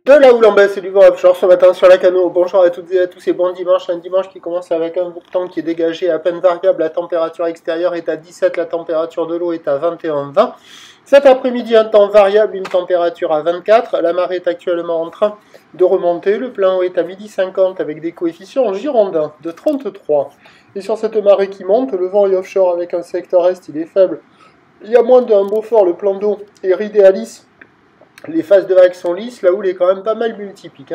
De la houle en baisse et du vent offshore ce matin sur la Cano. Bonjour à toutes et à tous et bon dimanche. Un dimanche qui commence avec un temps qui est dégagé à peine variable. La température extérieure est à 17, la température de l'eau est à 21-20. Cet après-midi, un temps variable, une température à 24. La marée est actuellement en train de remonter. Le plein eau est à 12h50 avec des coefficients girondins de 33. Et sur cette marée qui monte, le vent est offshore avec un secteur est, il est faible. Il y a moins d'un Beaufort, le plan d'eau est ridé à lisse. Les phases de vagues sont lisses, la houle est quand même pas mal multipique.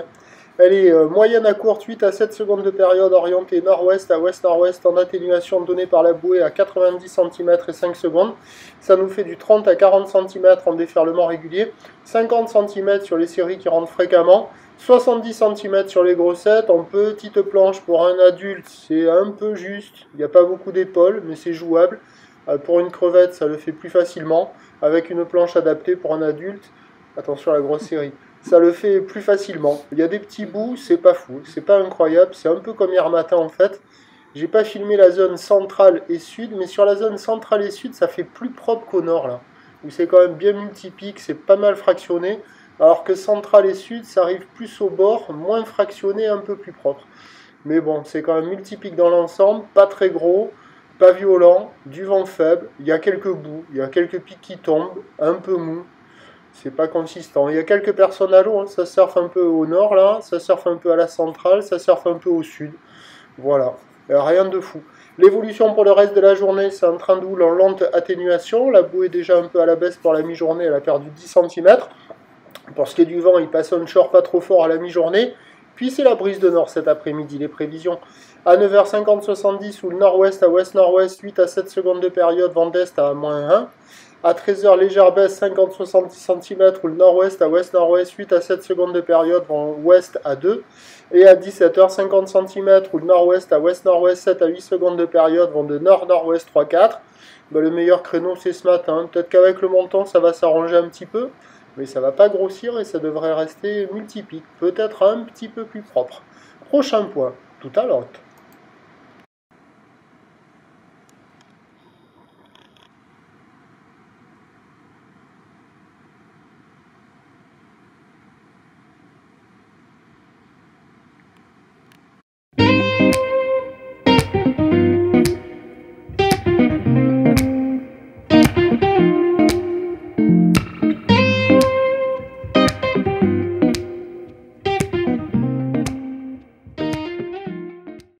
Elle est moyenne à courte, 8 à 7 secondes de période, orientée nord-ouest à ouest-nord-ouest, en atténuation donnée par la bouée à 90 cm et 5 secondes. Ça nous fait du 30 à 40 cm en déferlement régulier, 50 cm sur les séries qui rentrent fréquemment, 70 cm sur les grossettes, en petite planche pour un adulte, c'est un peu juste, il n'y a pas beaucoup d'épaules, mais c'est jouable. Pour une crevette, ça le fait plus facilement, avec une planche adaptée pour un adulte. Attention à la grosse série. Ça le fait plus facilement. Il y a des petits bouts, c'est pas fou, c'est pas incroyable. C'est un peu comme hier matin en fait. J'ai pas filmé la zone centrale et sud, mais sur la zone centrale et sud, ça fait plus propre qu'au nord là. Où c'est quand même bien multipique, c'est pas mal fractionné. Alors que centrale et sud, ça arrive plus au bord, moins fractionné, un peu plus propre. Mais bon, c'est quand même multipique dans l'ensemble, pas très gros, pas violent, du vent faible. Il y a quelques bouts, il y a quelques pics qui tombent, un peu mou. C'est pas consistant. Il y a quelques personnes à l'eau, hein. Ça surfe un peu au nord là, ça surfe un peu à la centrale, ça surfe un peu au sud. Voilà, rien de fou. L'évolution pour le reste de la journée, c'est un train de houle en lente atténuation. La boue est déjà un peu à la baisse pour la mi-journée, elle a perdu 10 cm. Pour ce qui est du vent, il passe onshore pas trop fort à la mi-journée. Puis c'est la brise de nord cet après-midi, les prévisions. À 9h50-70 ou le nord-ouest à ouest-nord-ouest, 8 à 7 secondes de période, vent d'est à -1. À 13h, légère baisse, 50-70 cm, ou le nord-ouest à ouest-nord-ouest, 8 à 7 secondes de période, vent ouest à 2. Et à 17h, 50 cm, ou le nord-ouest à ouest-nord-ouest, 7 à 8 secondes de période, vent de nord-nord-ouest 3-4. Le meilleur créneau, c'est ce matin. Peut-être qu'avec le montant, ça va s'arranger un petit peu, mais ça ne va pas grossir et ça devrait rester multipique. Peut-être un petit peu plus propre. Prochain point, tout à l'heure.